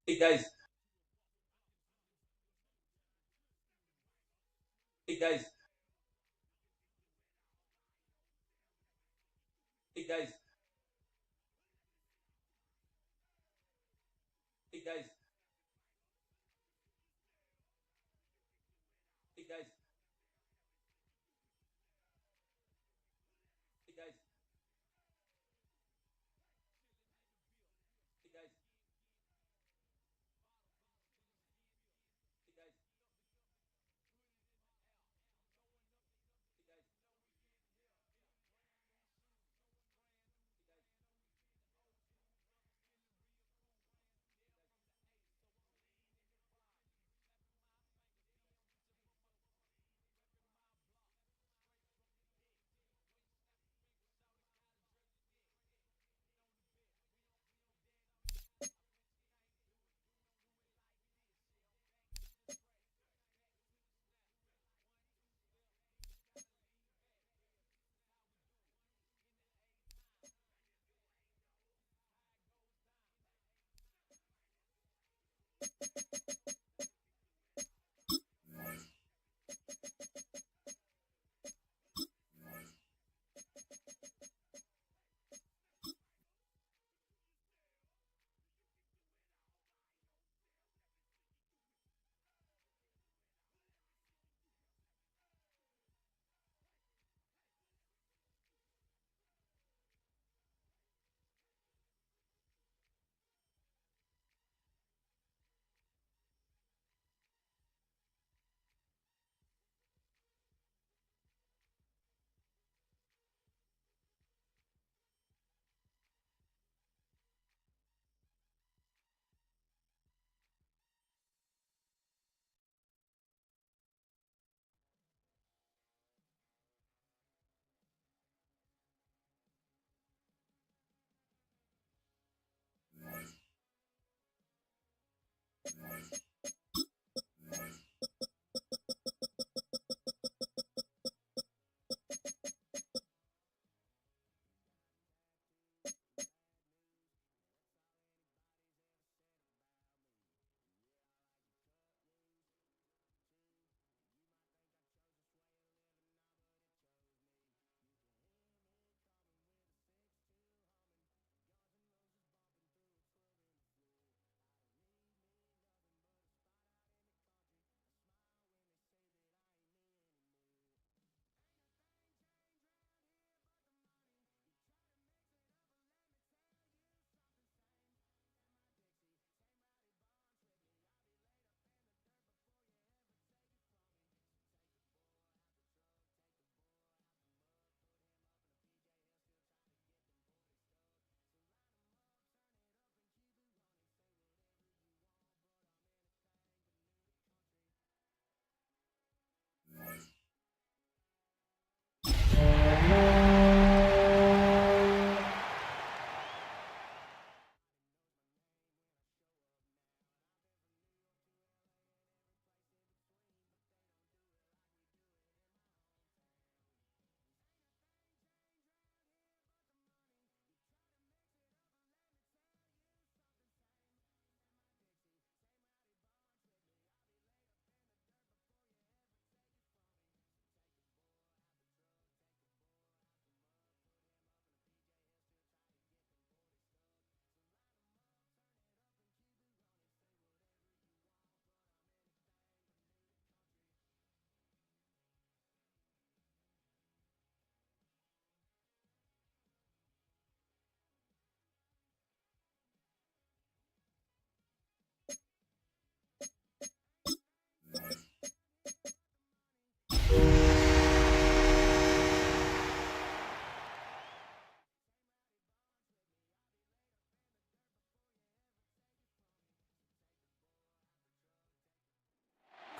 Hey guys, hey guys, hey guys, hey guys, hey guys, hey guys, hey guys, hey guys, hey guys, hey guys.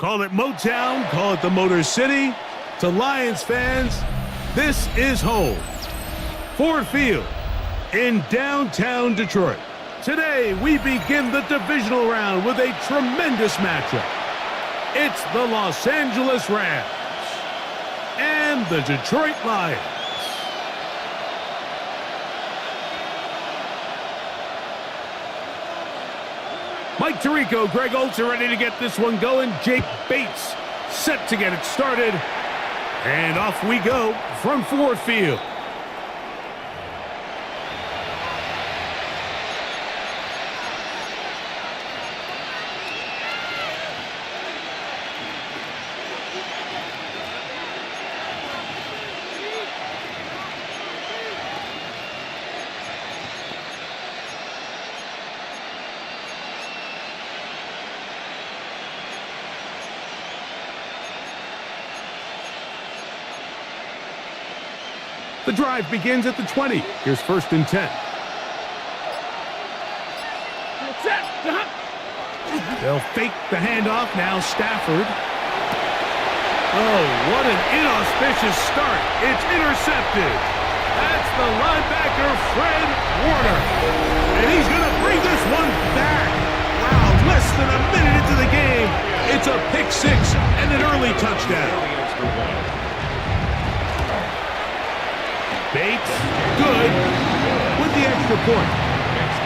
Call it Motown, call it the Motor City. To Lions fans, this is home. Ford Field in downtown Detroit. Today, we begin the divisional round with a tremendous matchup. It's the Los Angeles Rams and the Detroit Lions. Mike Tirico, Greg Olsen ready to get this one going. Jake Bates set to get it started. And off we go from Ford Field. The drive begins at the 20. Here's 1st and 10. They'll fake the handoff. Now Stafford. Oh, what an inauspicious start. It's intercepted. That's the linebacker, Fred Warner. And he's going to bring this one back. Wow, less than a minute into the game. It's a pick six and an early touchdown. Bates, good, with the extra point.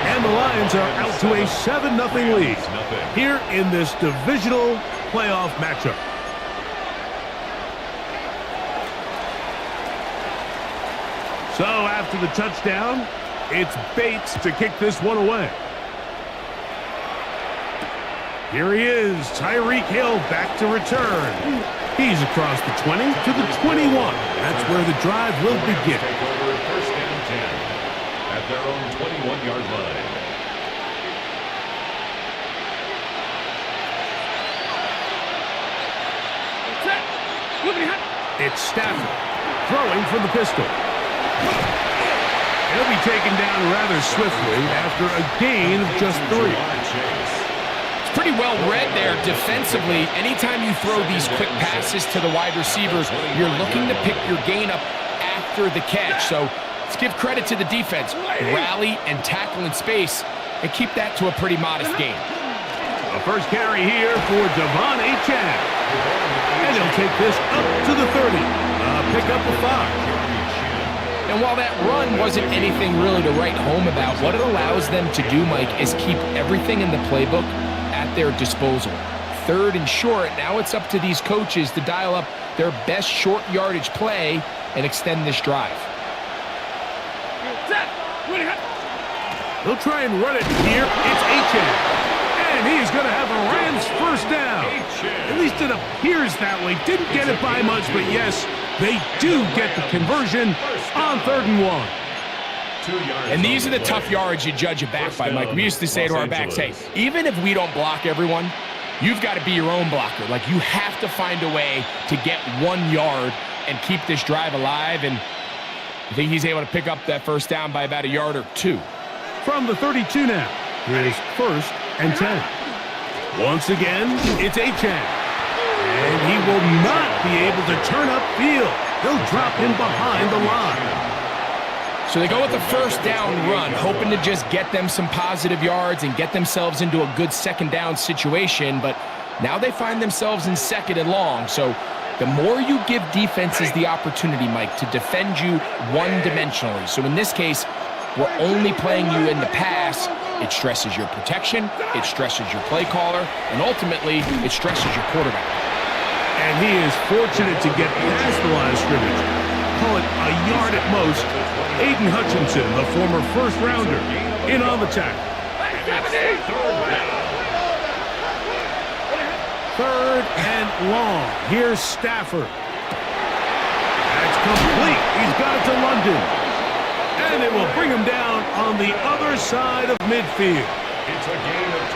And the Lions are out to a 7-0 lead here in this divisional playoff matchup. So after the touchdown, it's Bates to kick this one away. Here he is, Tyreek Hill back to return. He's across the 20 to the 21. That's where the drive will begin. Take over 1st and 10 at their own 21-yard line. It's Stafford throwing from the pistol. He'll be taken down rather swiftly after a gain of just 3. Pretty well read there defensively. Anytime you throw these quick passes to the wide receivers, you're looking to pick your gain up after the catch. So let's give credit to the defense. Rally and tackle in space and keep that to a pretty modest gain. A first carry here for Devon Achane. And he'll take this up to the 30. Pick up a 5. And while that run wasn't anything really to write home about, what it allows them to do, Mike, is keep everything in the playbook at their disposal. 3rd and short, now it's up to these coaches to dial up their best short yardage play and extend this drive. They'll try and run it here. It's Achane. And he's going to have a Rams first down. At least it appears that way. Didn't get it by much, but yes, they do get the conversion on 3rd and 1. And these are the tough yards you judge a back by, Mike. We used to say to our backs, hey, even if we don't block everyone, you've got to be your own blocker. Like, you have to find a way to get 1 yard and keep this drive alive. And I think he's able to pick up that first down by about a yard or 2. From the 32 now, here's 1st and 10. Once again, it's Achane. And he will not be able to turn upfield. They'll drop him behind the line. So they go with the first down run, hoping to just get them some positive yards and get themselves into a good 2nd down situation. But now they find themselves in 2nd and long. So the more you give defenses the opportunity, Mike, to defend you one-dimensionally. So in this case, we're only playing you in the pass. It stresses your protection, it stresses your play caller, and ultimately, it stresses your quarterback. And he is fortunate to get past the line of scrimmage. Call it a yard at most. Aiden Hutchinson, the former first-rounder, in on the tackle. 3rd and long. Here's Stafford. That's complete. He's got it to London. And it will bring him down on the other side of midfield.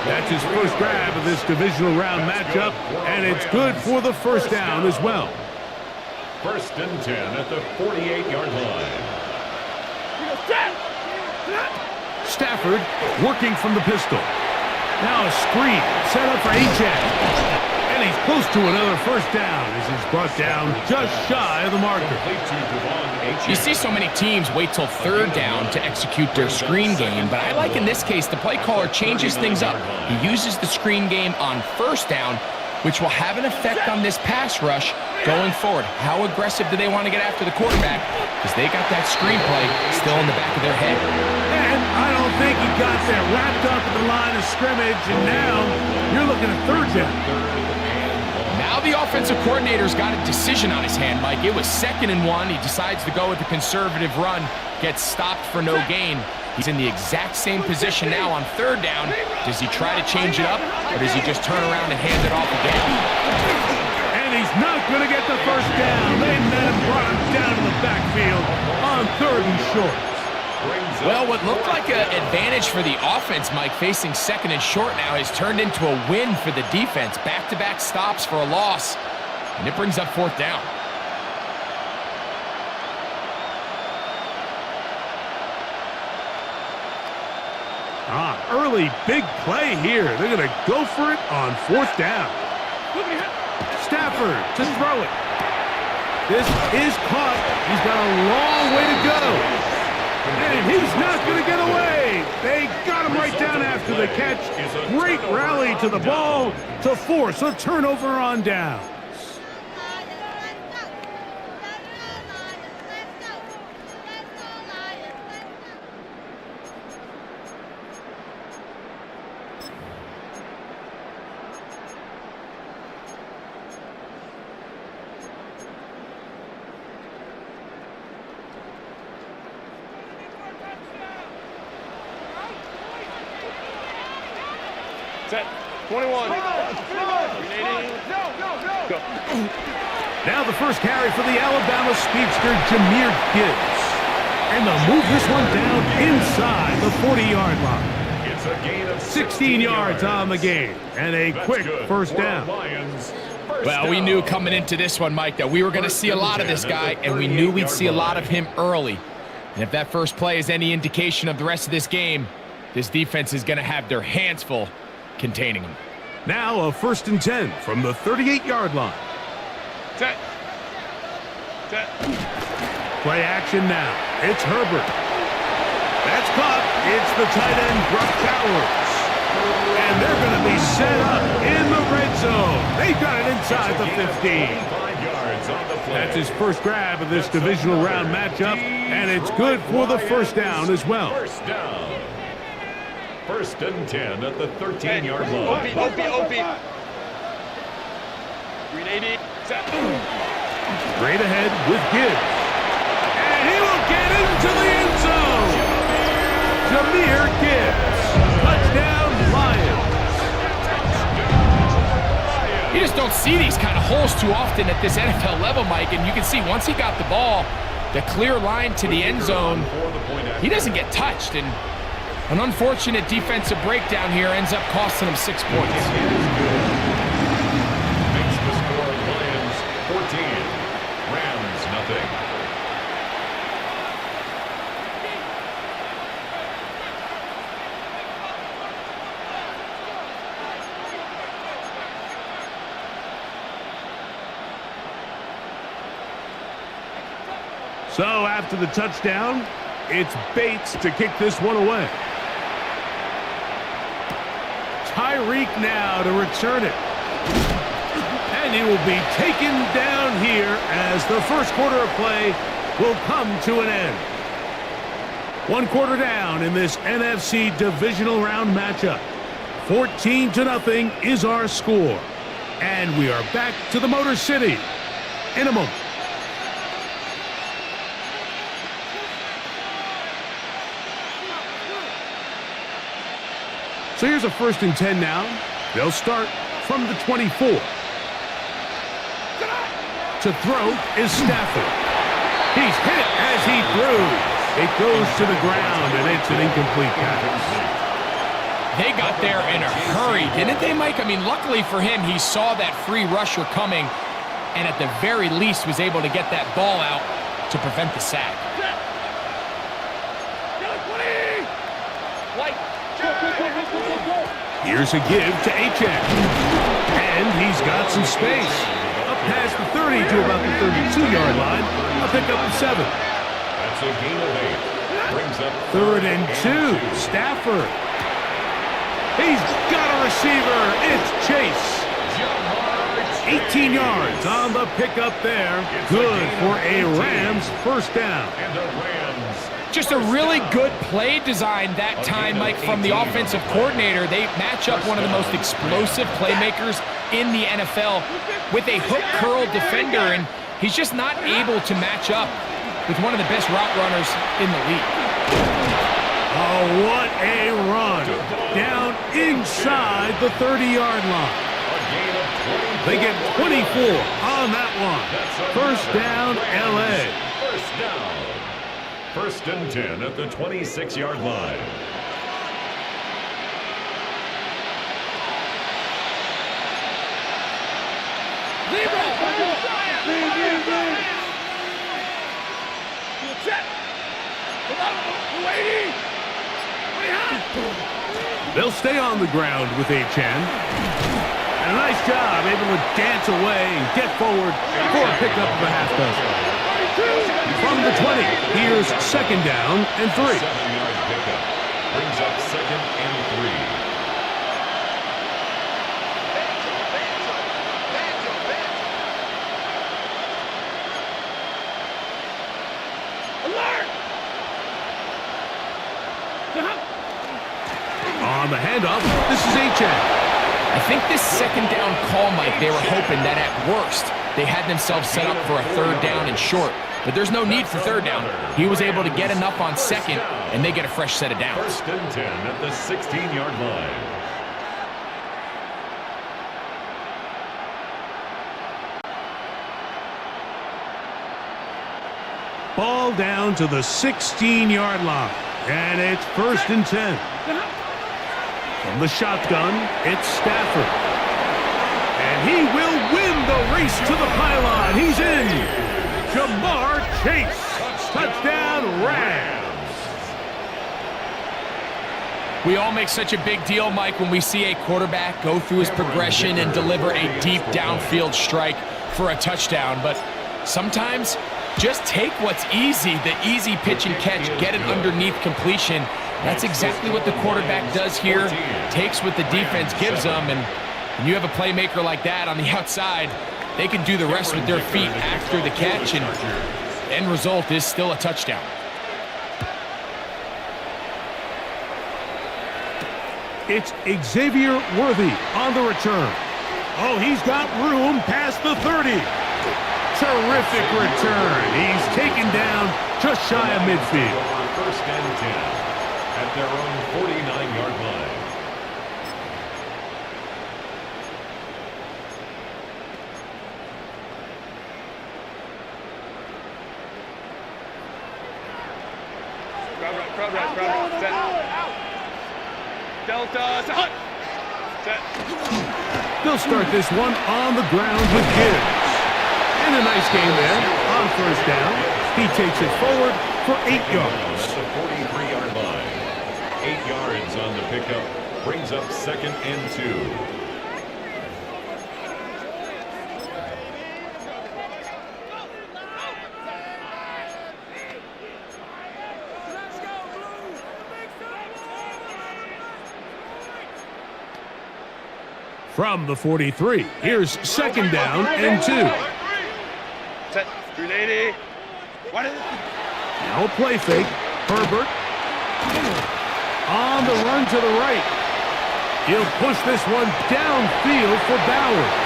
That's his first grab of this divisional round matchup, and it's good for the first down as well. 1st and 10 at the 48-yard line. Stafford working from the pistol. Now a screen set up for Achane. And And he's close to another first down as he's brought down just shy of the marker. You see so many teams wait till third down to execute their screen game, but I like in this case the play caller changes things up. He uses the screen game on first down, which will have an effect on this pass rush going forward. How aggressive do they want to get after the quarterback? Because they got that screenplay still in the back of their head. And I don't think he got there wrapped up in the line of scrimmage, and now you're looking at third down. Now the offensive coordinator's got a decision on his hand, Mike. It was 2nd and 1. He decides to go with the conservative run, gets stopped for no gain. He's in the exact same position now on third down. Does he try to change it up, or does he just turn around and hand it off again? And he's not going to get the first down. They met him, brought him down to the backfield on 3rd and short. Well, what looked like an advantage for the offense, Mike, facing 2nd and short now, has turned into a win for the defense. Back-to-back stops for a loss, and it brings up 4th down. Early big play here. They're going to go for it on 4th down. Stafford to throw it. This is caught. He's got a long way to go. And he's not going to get away. They got him right down after the catch. Great rally to the ball to force a turnover on down. Set. 21. Go. Now the first carry for the Alabama speedster, Jahmyr Gibbs. And they'll move this one down inside the 40-yard line. It's a gain of 16 yards on the game. And a quick first down. Well, we knew coming into this one, Mike, that we were going to see a lot of this guy, and we knew we'd see a lot of him early. And if that first play is any indication of the rest of this game, this defense is going to have their hands full containing him. Now a 1st and 10 from the 38-yard line. Set. Set. Play action now. It's Herbert. That's caught. It's the tight end, Brock Towers. And they're going to be set up in the red zone. They got it inside the 15. That's his first grab of this divisional round matchup, and it's good for the first down as well. First down. 1st and 10 at the 13-yard line. OP. Green 80. Set. Straight ahead with Gibbs. And he will get into the end zone. Jahmyr Gibbs. Touchdown, Lions. You just don't see these kind of holes too often at this NFL level, Mike, and you can see once he got the ball, the clear line to the end zone, he doesn't get touched, and an unfortunate defensive breakdown here ends up costing him 6 points. Makes the score Lions 14, Rams nothing. So after the touchdown, it's Bates to kick this one away. Tyreek now to return it. And he will be taken down here as the first quarter of play will come to an end. 1 quarter down in this NFC divisional round matchup. 14-0 is our score. And we are back to the Motor City in a moment. So here's a 1st and 10 now. They'll start from the 24. To throw is Stafford. He's hit as he threw. It goes to the ground, and it's an incomplete pass. They got there in a hurry, didn't they, Mike? I mean, luckily for him, he saw that free rusher coming, and at the very least was able to get that ball out to prevent the sack. Here's a give to H2H. And he's got some space. Up past the 30 to about the 32-yard line. A pickup of 7. That's a gain of 8. Brings up 3rd and 2. Stafford. He's got a receiver. It's Chase. 18 yards on the pickup there. Good for a Rams first down. And the Rams. Just a really good play design that time, Mike, from the offensive coordinator. They match up one of the most explosive playmakers in the NFL with a hook curl defender, and he's just not able to match up with one of the best route runners in the league. Oh, what a run. Down inside the 30-yard line. They get 24 on that one. First down, L.A. First down. 1st and 10 at the 26-yard line. They'll stay on the ground with H2H. And a nice job, able to dance away and get forward for a pickup of a half dozen. From the 20, here's 2nd down and 3. 7-yard pickup. Brings up 2nd and 3. On the handoff, this is H2H. I think this 2nd down call, Mike, they were hoping that at worst they had themselves set up for a 3rd down and short. But there's no need for 3rd down. He was able to get enough on 2nd, and they get a fresh set of downs. 1st and 10 at the 16-yard line. Ball down to the 16-yard line. And it's 1st and 10. From the shotgun, it's Stafford. And he will win the race to the pylon. He's in. Jamar Chase. Touchdown, Rams. We all make such a big deal, Mike, when we see a quarterback go through his progression and deliver a deep downfield strike for a touchdown. But sometimes just take what's easy, the easy pitch and catch, get it underneath completion. That's exactly what the quarterback does here, takes what the defense gives them, and when you have a playmaker like that on the outside, they can do the rest with their feet after the catch, and the end result is still a touchdown. It's Xavier Worthy on the return. Oh, he's got room past the 30. Terrific return. He's taken down just shy of midfield. 1st and 10 at their own 49-yard line. Crowd right. Set. Delta. Set. Set. They'll start this one on the ground with Gibbs. And a nice game there on 1st down. He takes it forward for 8 yards. At the 43-yard line. 8 yards on the pickup. Brings up 2nd and 2. From the 43, here's 2nd down and 2. Set. 380. Now a play fake. Herbert on the run to the right. He'll push this one downfield for Bowers.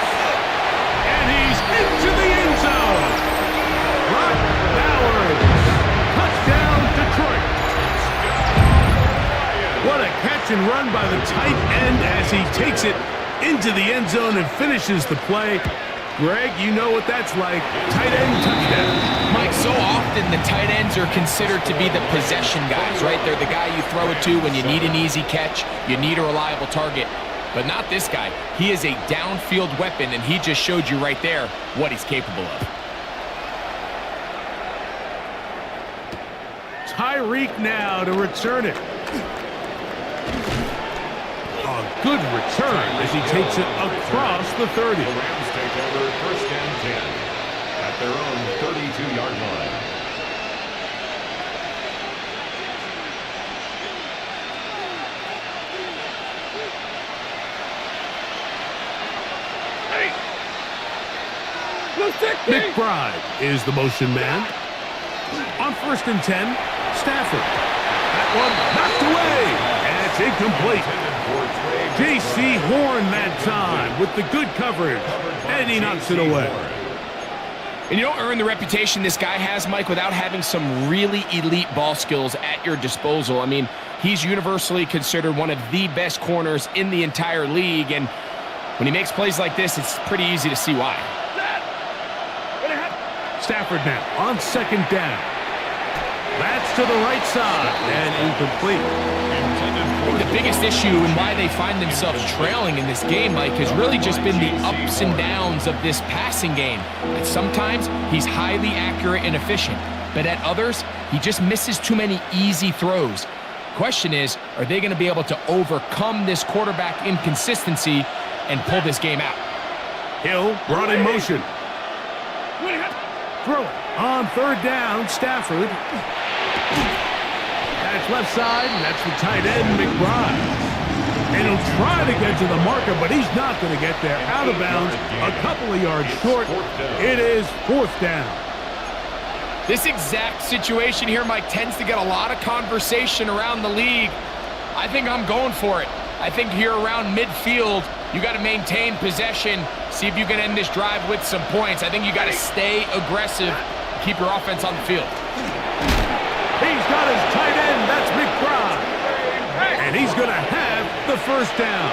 And he's into the end zone. Brock Bowers. Touchdown, Detroit. What a catch and run by the tight end as he takes it into the end zone and finishes the play. Greg, you know what that's like. Tight end touchdown. Mike, so often the tight ends are considered to be the possession guys, right? They're the guy you throw it to when you need an easy catch, you need a reliable target. But not this guy. He is a downfield weapon, and he just showed you right there what he's capable of. Tyreek now to return it. A good return as he takes it across the 30. The Rams take over first and 10 at their own 32-yard line. McBride is the motion man. On first and 10, Stafford. That one knocked away, and it's incomplete. J.C. Horn that time with the good coverage, and he knocks it away. And you don't earn the reputation this guy has, Mike, without having some really elite ball skills at your disposal. I mean, he's universally considered one of the best corners in the entire league, and when he makes plays like this, it's pretty easy to see why. Stafford now on second down. That's to the right side and incomplete. I think the biggest issue and why they find themselves trailing in this game, Mike, has really just been the ups and downs of this passing game. And sometimes he's highly accurate and efficient, but at others, he just misses too many easy throws. Question is, are they going to be able to overcome this quarterback inconsistency and pull this game out? Hill brought in motion. Throw it on third down, Stafford. That's left side, and that's the tight end, McBride. And he'll try to get to the marker, but he's not going to get there. Out of bounds, a couple of yards short. It is fourth down. This exact situation here, Mike, tends to get a lot of conversation around the league. I think I'm going for it. I think here around midfield, you got to maintain possession, see if you can end this drive with some points. I think you got to stay aggressive, keep your offense on the field. He's got his tight end, that's McBride. And he's going to have the first down.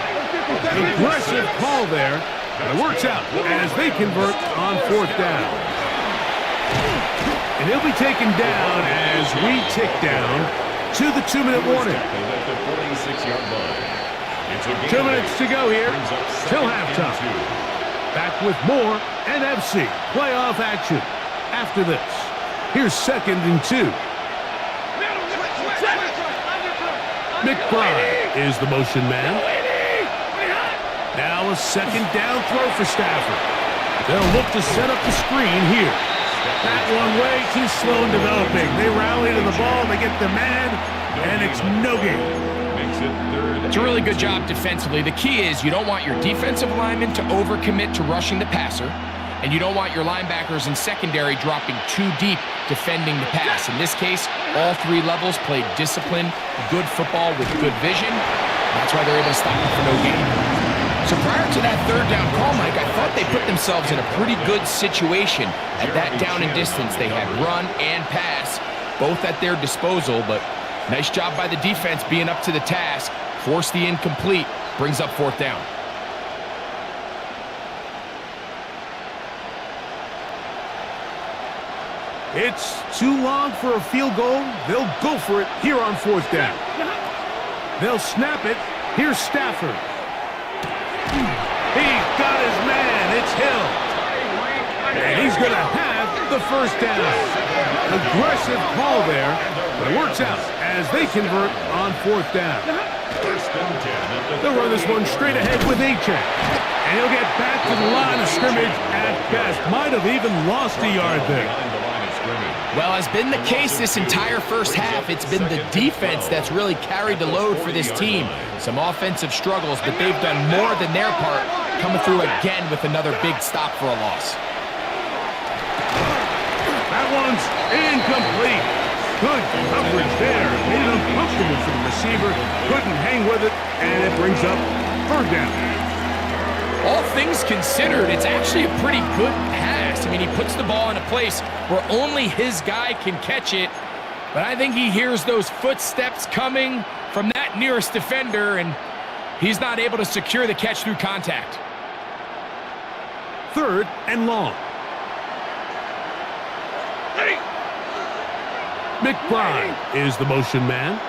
Aggressive call there, but it works out as they convert on fourth down. And he'll be taken down as we tick down to the 2-minute warning. 2 minutes to go here till halftime. Back with more NFC playoff action after this. Here's second and 2. McBride is the motion man. Now a second down throw for Stafford. They'll look to set up the screen here. That one way too slow in developing. They rally to the ball, they get the man, and it's no game. It's a really good job defensively. The key is you don't want your defensive linemen to overcommit to rushing the passer, and you don't want your linebackers and secondary dropping too deep defending the pass. In this case, all three levels played disciplined, good football with good vision. That's why they're able to stop it for no gain. So prior to that third down call, Mike, I thought they put themselves in a pretty good situation. At that down and distance, they had run and pass, both at their disposal, but nice job by the defense being up to the task. Force the incomplete, brings up fourth down. It's too long for a field goal. They'll go for it here on fourth down. They'll snap it. Here's Stafford. He's got his man. It's Hill. And he's going to have the first down. Aggressive call there, but it works out as they convert on fourth down. They'll run this one straight ahead with H2H. And he'll get back to the line of scrimmage at best. Might have even lost a yard there. Well, as been the case this entire first half, it's been the defense that's really carried the load for this team. Some offensive struggles, but they've done more than their part, coming through again with another big stop for a loss. That one's incomplete. Good coverage there. Made it uncomfortable for the receiver. Couldn't hang with it, and it brings up third down. All things considered, it's actually a pretty good pass. I mean, he puts the ball in a place where only his guy can catch it, but I think he hears those footsteps coming from that nearest defender, and he's not able to secure the catch through contact. Third and long. McBride is the motion man.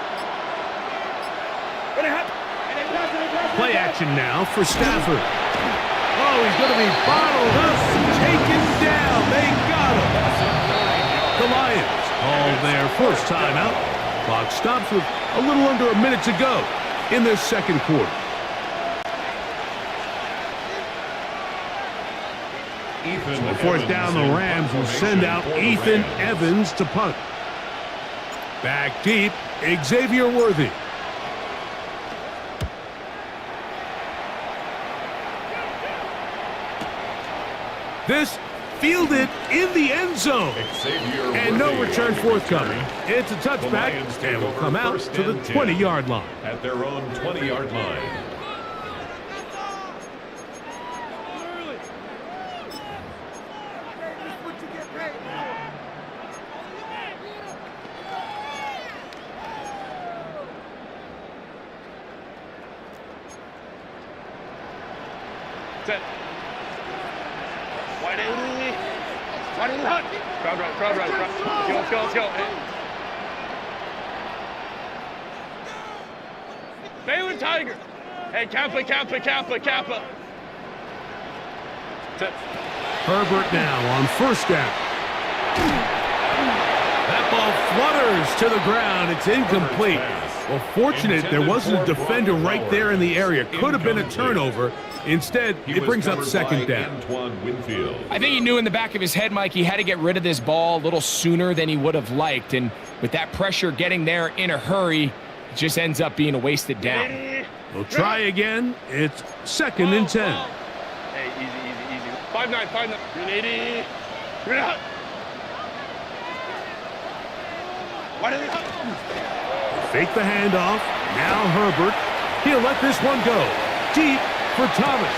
Play action now for Stafford. Oh, he's going to be bottled up, taken down. They got him. The Lions call their first timeout. Clock stops with a little under a minute to go in this second quarter. Ethan Fourth down, the Evans in Rams will punt send formation out for the Ethan Rams. Evans to punt. Back deep, Xavier Worthy. This fielded in the end zone. Xavier And no Worthy return on the forthcoming. return. It's a The touchback Lions take and will over come out first to the and 10 20-yard line. at their own 20-yard line. Set. Wide eighty. Wide eighty hut. Crowd run, crowd run. Let's go, let's go. Balin Tiger. Hey, Kappa, Kappa, Kappa, Kappa. Set. Herbert now on first down. That ball flutters to the ground. It's incomplete. Well, fortunate there wasn't a defender right there in the area. Could have been a turnover. Instead, it brings up second down. I think he knew in the back of his head, Mike, he had to get rid of this ball a little sooner than he would have liked. And with that pressure getting there in a hurry, it just ends up being a wasted down. We'll try again. It's second and 10. Hey, easy. 5-9, 5-9. 380. 3 hut. Wide eighty hut. Fake the handoff. Now Herbert. He'll let this one go. Deep for Thomas.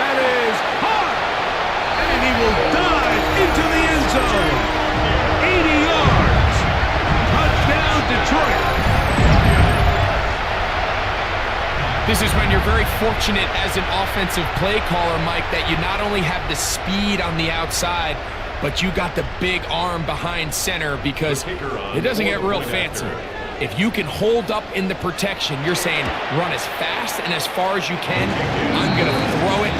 That is hard. And he will dive into the end zone. 80 yards. Touchdown, Detroit. This is when you're very fortunate as an offensive play caller, Mike, that you not only have the speed on the outside, but you got the big arm behind center, because it doesn't get real fancy. If you can hold up in the protection, you're saying run as fast and as far as you can. I'm going to throw it